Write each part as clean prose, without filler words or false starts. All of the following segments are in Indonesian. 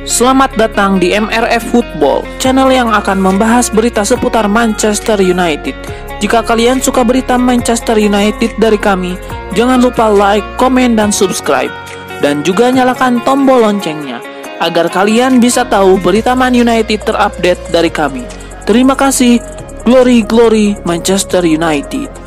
Selamat datang di MRF Football, channel yang akan membahas berita seputar Manchester United. Jika kalian suka berita Manchester United dari kami, jangan lupa like, komen, dan subscribe. Dan juga nyalakan tombol loncengnya, agar kalian bisa tahu berita Man United terupdate dari kami. Terima kasih, Glory Glory Manchester United.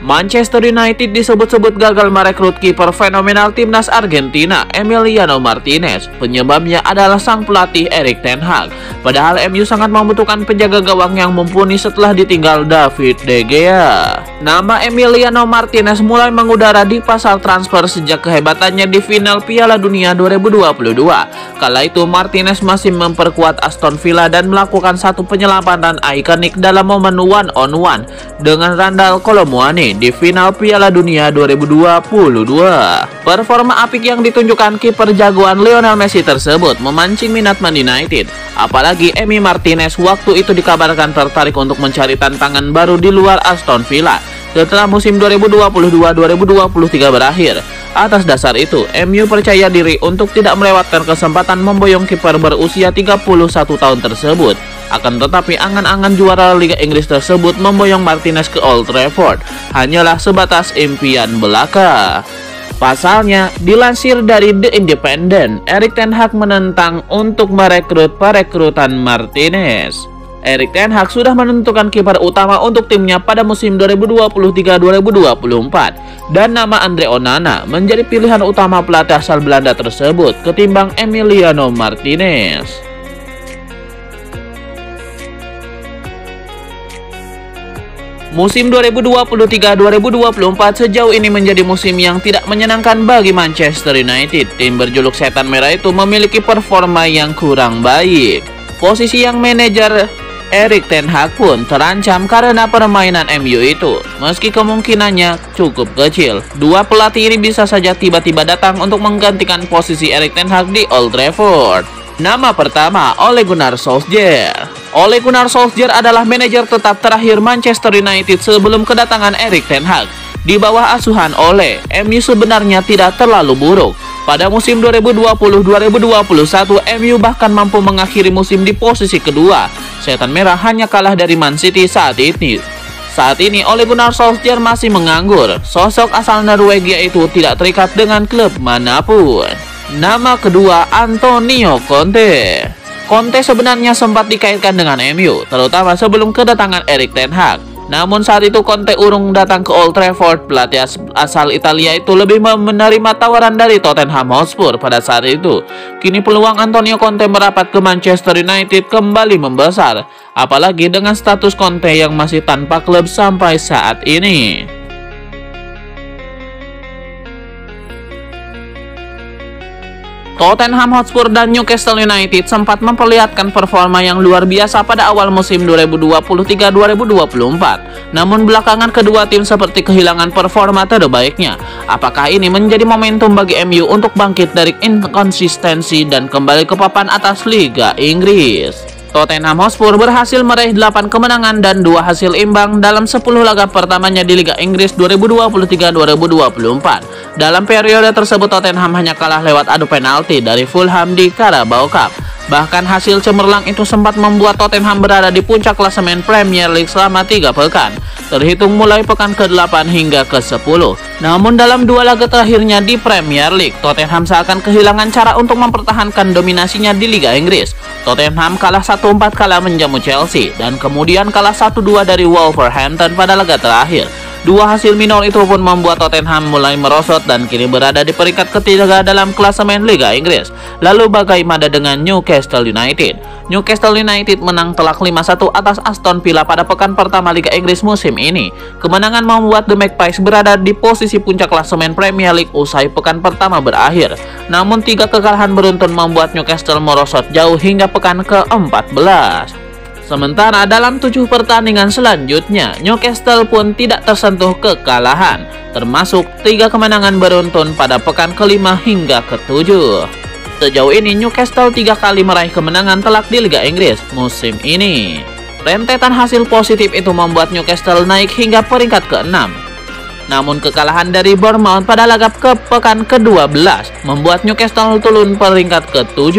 Manchester United disebut-sebut gagal merekrut kiper fenomenal timnas Argentina, Emiliano Martinez. Penyebabnya adalah sang pelatih Erik ten Hag. Padahal MU sangat membutuhkan penjaga gawang yang mumpuni setelah ditinggal David De Gea. Nama Emiliano Martinez mulai mengudara di pasar transfer sejak kehebatannya di final Piala Dunia 2022. Kala itu Martinez masih memperkuat Aston Villa dan melakukan satu penyelamatan ikonik dalam momen one-on-one dengan Randal Kolo Muani di final Piala Dunia 2022. Performa apik yang ditunjukkan kiper jagoan Lionel Messi tersebut memancing minat Man United. Apalagi Emi Martinez waktu itu dikabarkan tertarik untuk mencari tantangan baru di luar Aston Villa setelah musim 2022-2023 berakhir. Atas dasar itu, MU percaya diri untuk tidak melewatkan kesempatan memboyong kiper berusia 31 tahun tersebut. Akan tetapi angan-angan juara Liga Inggris tersebut memboyong Martinez ke Old Trafford hanyalah sebatas impian belaka. Pasalnya, dilansir dari The Independent, Erik ten Hag menentang untuk merekrut perekrutan Martinez. Erik ten Hag sudah menentukan kiper utama untuk timnya pada musim 2023-2024 dan nama Andre Onana menjadi pilihan utama pelatih asal Belanda tersebut ketimbang Emiliano Martinez. Musim 2023-2024 sejauh ini menjadi musim yang tidak menyenangkan bagi Manchester United. Tim berjuluk Setan Merah itu memiliki performa yang kurang baik. Posisi yang manajer Erik ten Hag pun terancam karena permainan MU itu, meski kemungkinannya cukup kecil. Dua pelatih ini bisa saja tiba-tiba datang untuk menggantikan posisi Erik ten Hag di Old Trafford. Nama pertama, Ole Gunnar Solskjaer. Ole Gunnar Solskjaer adalah manajer tetap terakhir Manchester United sebelum kedatangan Erik ten Hag. Di bawah asuhan Ole, MU sebenarnya tidak terlalu buruk. Pada musim 2020-2021, MU bahkan mampu mengakhiri musim di posisi kedua. Setan Merah hanya kalah dari Man City saat ini. Saat ini Ole Gunnar Solskjaer masih menganggur. Sosok asal Norwegia itu tidak terikat dengan klub manapun. Nama kedua, Antonio Conte. Conte sebenarnya sempat dikaitkan dengan MU, terutama sebelum kedatangan Erik ten Hag. Namun saat itu Conte urung datang ke Old Trafford. Pelatih asal Italia itu lebih menerima tawaran dari Tottenham Hotspur pada saat itu. Kini peluang Antonio Conte merapat ke Manchester United kembali membesar, apalagi dengan status Conte yang masih tanpa klub sampai saat ini. Tottenham Hotspur dan Newcastle United sempat memperlihatkan performa yang luar biasa pada awal musim 2023-2024. Namun belakangan kedua tim seperti kehilangan performa terbaiknya. Apakah ini menjadi momentum bagi MU untuk bangkit dari inkonsistensi dan kembali ke papan atas Liga Inggris? Tottenham Hotspur berhasil meraih 8 kemenangan dan 2 hasil imbang dalam 10 laga pertamanya di Liga Inggris 2023-2024. Dalam periode tersebut Tottenham hanya kalah lewat adu penalti dari Fulham di Carabao Cup. Bahkan hasil cemerlang itu sempat membuat Tottenham berada di puncak klasemen Premier League selama 3 pekan, terhitung mulai pekan ke-8 hingga ke-10. Namun dalam 2 laga terakhirnya di Premier League, Tottenham seakan kehilangan cara untuk mempertahankan dominasinya di Liga Inggris. Tottenham kalah 1-4 kala menjamu Chelsea dan kemudian kalah 1-2 dari Wolverhampton pada laga terakhir. Dua hasil minor itu pun membuat Tottenham mulai merosot dan kini berada di peringkat ketiga dalam klasemen Liga Inggris. Lalu bagaimana dengan Newcastle United? Newcastle United menang telak 5-1 atas Aston Villa pada pekan pertama Liga Inggris musim ini. Kemenangan membuat The Magpies berada di posisi puncak klasemen Premier League usai pekan pertama berakhir. Namun 3 kekalahan beruntun membuat Newcastle merosot jauh hingga pekan ke-14. Sementara dalam 7 pertandingan selanjutnya, Newcastle pun tidak tersentuh kekalahan, termasuk 3 kemenangan beruntun pada pekan kelima hingga ke-7. Sejauh ini Newcastle 3 kali meraih kemenangan telak di Liga Inggris musim ini. Rentetan hasil positif itu membuat Newcastle naik hingga peringkat ke-6. Namun kekalahan dari Bournemouth pada laga pekan ke-12 membuat Newcastle turun peringkat ke-7,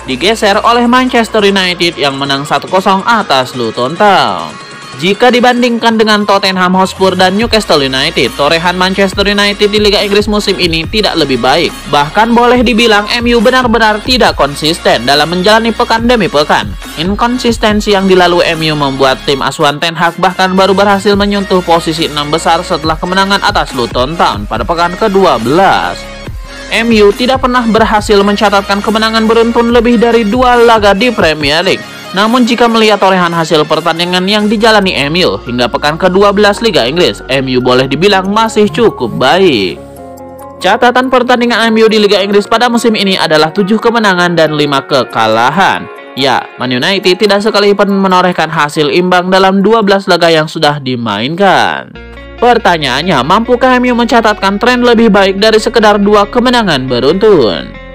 digeser oleh Manchester United yang menang 1-0 atas Luton Town. Jika dibandingkan dengan Tottenham Hotspur dan Newcastle United, torehan Manchester United di Liga Inggris musim ini tidak lebih baik. Bahkan boleh dibilang MU benar-benar tidak konsisten dalam menjalani pekan demi pekan. Inkonsistensi yang dilalui MU membuat tim asuhan Ten Hag bahkan baru berhasil menyentuh posisi 6 besar setelah kemenangan atas Luton Town pada pekan ke-12. MU tidak pernah berhasil mencatatkan kemenangan beruntun lebih dari 2 laga di Premier League. Namun jika melihat torehan hasil pertandingan yang dijalani MU hingga pekan ke-12 Liga Inggris, MU boleh dibilang masih cukup baik. Catatan pertandingan MU di Liga Inggris pada musim ini adalah 7 kemenangan dan 5 kekalahan. Ya, Man United tidak sekalipun menorehkan hasil imbang dalam 12 laga yang sudah dimainkan. Pertanyaannya, mampukah MU mencatatkan tren lebih baik dari sekedar 2 kemenangan beruntun?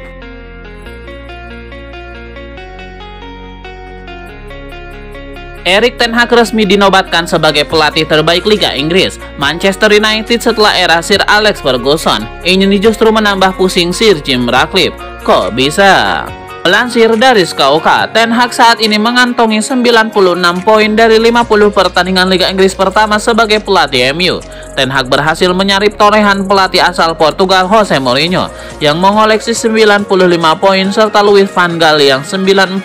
Erik ten Hag resmi dinobatkan sebagai pelatih terbaik Liga Inggris. Manchester United setelah era Sir Alex Ferguson ini justru menambah pusing Sir Jim Ratcliffe. Kok bisa? Melansir dari Scout, Ten Hag saat ini mengantongi 96 poin dari 50 pertandingan Liga Inggris pertama sebagai pelatih MU. Ten Hag berhasil menyarip torehan pelatih asal Portugal Jose Mourinho yang mengoleksi 95 poin serta Louis van Gaal yang 94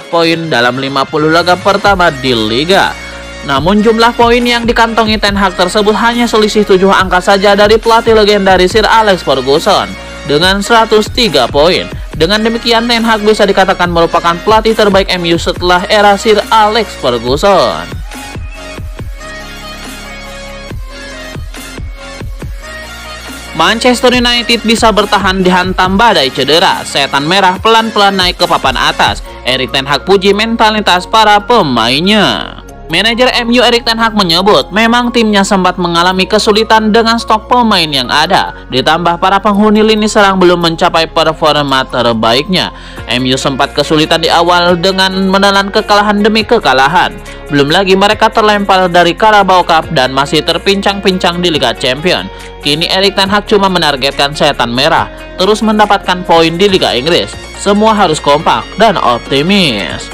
poin dalam 50 laga pertama di Liga. Namun jumlah poin yang dikantongi Ten Hag tersebut hanya selisih 7 angka saja dari pelatih legendaris Sir Alex Ferguson dengan 103 poin. Dengan demikian, Ten Hag bisa dikatakan merupakan pelatih terbaik MU setelah era Sir Alex Ferguson. Manchester United bisa bertahan dihantam badai cedera. Setan merah pelan-pelan naik ke papan atas. Erik ten Hag puji mentalitas para pemainnya. Manajer MU Erik ten Hag menyebut memang timnya sempat mengalami kesulitan dengan stok pemain yang ada, ditambah para penghuni lini serang belum mencapai performa terbaiknya. MU sempat kesulitan di awal dengan menelan kekalahan demi kekalahan. Belum lagi mereka terlempar dari Carabao Cup dan masih terpincang-pincang di Liga Champions. Kini Erik ten Hag cuma menargetkan setan merah terus mendapatkan poin di Liga Inggris. Semua harus kompak dan optimis.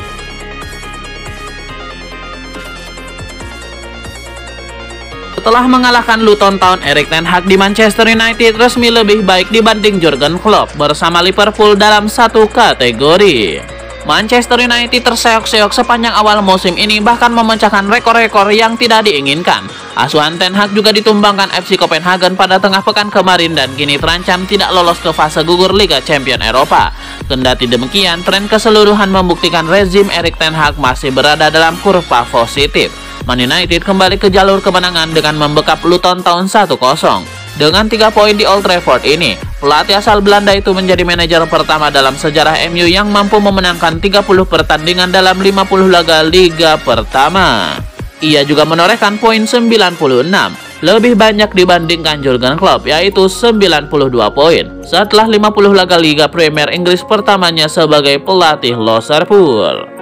Setelah mengalahkan Luton Town, Erik ten Hag di Manchester United resmi lebih baik dibanding Jurgen Klopp bersama Liverpool dalam satu kategori. Manchester United terseok-seok sepanjang awal musim ini bahkan memecahkan rekor-rekor yang tidak diinginkan. Asuhan Ten Hag juga ditumbangkan FC Copenhagen pada tengah pekan kemarin dan kini terancam tidak lolos ke fase gugur Liga Champions Eropa. Kendati demikian, tren keseluruhan membuktikan rezim Erik ten Hag masih berada dalam kurva positif. Man United kembali ke jalur kemenangan dengan membekap Luton Town 1-0. Dengan 3 poin di Old Trafford ini, pelatih asal Belanda itu menjadi manajer pertama dalam sejarah MU yang mampu memenangkan 30 pertandingan dalam 50 laga Liga pertama. Ia juga menorehkan poin 96, lebih banyak dibandingkan Jurgen Klopp, yaitu 92 poin, setelah 50 laga Liga Premier Inggris pertamanya sebagai pelatih Liverpool.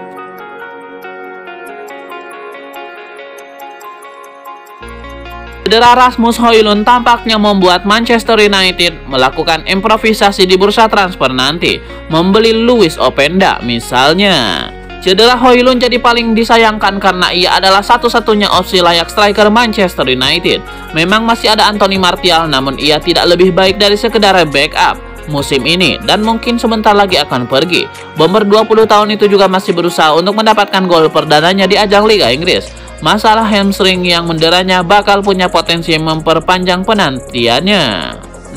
Cedera Rasmus Højlund tampaknya membuat Manchester United melakukan improvisasi di bursa transfer nanti, membeli Louis Openda misalnya. Cedera Højlund jadi paling disayangkan karena ia adalah satu-satunya opsi layak striker Manchester United. Memang masih ada Anthony Martial, namun ia tidak lebih baik dari sekedar backup musim ini dan mungkin sebentar lagi akan pergi. Bomber 20 tahun itu juga masih berusaha untuk mendapatkan gol perdananya di ajang Liga Inggris. Masalah hamstring yang menderanya bakal punya potensi memperpanjang penantiannya.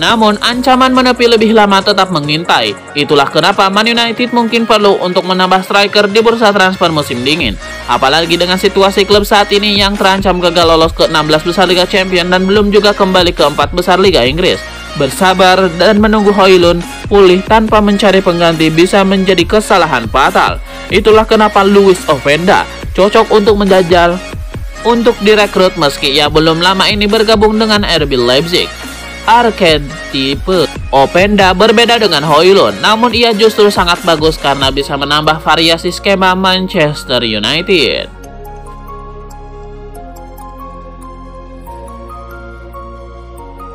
Namun ancaman menepi lebih lama tetap mengintai. Itulah kenapa Man United mungkin perlu untuk menambah striker di bursa transfer musim dingin. Apalagi dengan situasi klub saat ini yang terancam gagal lolos ke 16 besar Liga Champions dan belum juga kembali ke 4 besar Liga Inggris. Bersabar dan menunggu Højlund pulih tanpa mencari pengganti bisa menjadi kesalahan fatal. Itulah kenapa Louis Openda cocok untuk menjajal untuk direkrut meski ia belum lama ini bergabung dengan RB Leipzig. Arketipe Openda berbeda dengan Højlund, namun ia justru sangat bagus karena bisa menambah variasi skema Manchester United.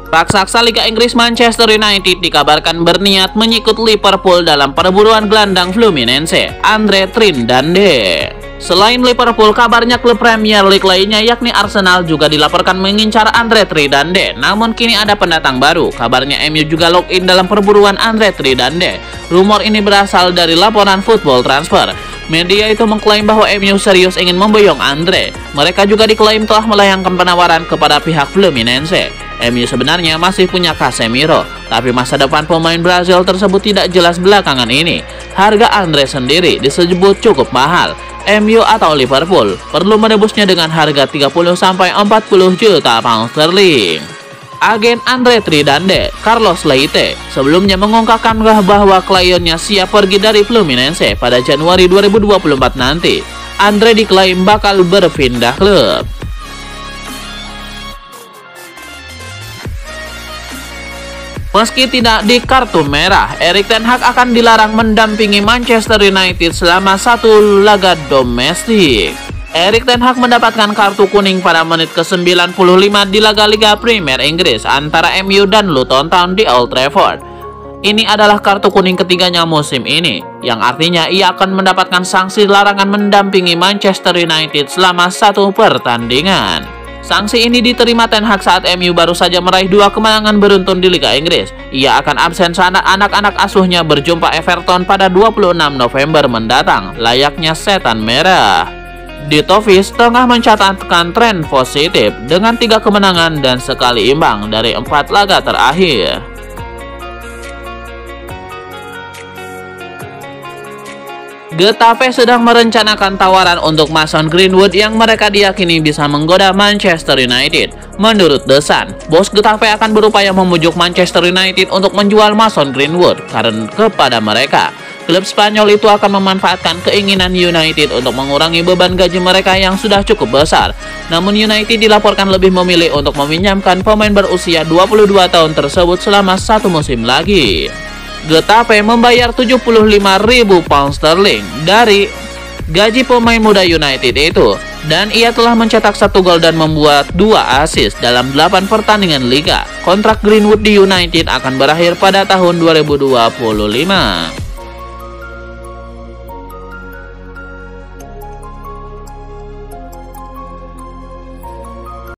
Raksasa Liga Inggris Manchester United dikabarkan berniat menyikut Liverpool dalam perburuan gelandang Fluminense, Andre Trindade. Selain Liverpool, kabarnya klub Premier League lainnya yakni Arsenal juga dilaporkan mengincar Andre Trindade. Namun kini ada pendatang baru, kabarnya MU juga login dalam perburuan Andre Trindade. Rumor ini berasal dari laporan Football Transfer. Media itu mengklaim bahwa MU serius ingin memboyong Andre. Mereka juga diklaim telah melayangkan penawaran kepada pihak Fluminense. MU sebenarnya masih punya Casemiro, tapi masa depan pemain Brazil tersebut tidak jelas belakangan ini. Harga Andre sendiri disebut cukup mahal. MU atau Liverpool perlu menebusnya dengan harga 30-40 juta pound sterling. Agen Andre Trindade, Carlos Leite, sebelumnya mengungkapkan bahwa kliennya siap pergi dari Fluminense pada Januari 2024 nanti. Andre diklaim bakal berpindah klub. Meski tidak di kartu merah, Erik ten Hag akan dilarang mendampingi Manchester United selama satu laga domestik. Erik ten Hag mendapatkan kartu kuning pada menit ke-95 di laga Liga Premier Inggris antara MU dan Luton Town di Old Trafford. Ini adalah kartu kuning ketiganya musim ini, yang artinya ia akan mendapatkan sanksi larangan mendampingi Manchester United selama satu pertandingan. Sanksi ini diterima ten Hag saat MU baru saja meraih 2 kemenangan beruntun di Liga Inggris. Ia akan absen saat anak-anak asuhnya berjumpa Everton pada 26 November mendatang, layaknya setan merah. The Toffees tengah mencatatkan tren positif dengan 3 kemenangan dan sekali imbang dari 4 laga terakhir. Getafe sedang merencanakan tawaran untuk Mason Greenwood yang mereka diyakini bisa menggoda Manchester United. Menurut The Sun, bos Getafe akan berupaya membujuk Manchester United untuk menjual Mason Greenwood kepada mereka. Klub Spanyol itu akan memanfaatkan keinginan United untuk mengurangi beban gaji mereka yang sudah cukup besar. Namun United dilaporkan lebih memilih untuk meminjamkan pemain berusia 22 tahun tersebut selama 1 musim lagi. Getafe membayar 75.000 pound sterling dari gaji pemain muda United itu, dan ia telah mencetak 1 gol dan membuat 2 assist dalam 8 pertandingan liga. Kontrak Greenwood di United akan berakhir pada tahun 2025.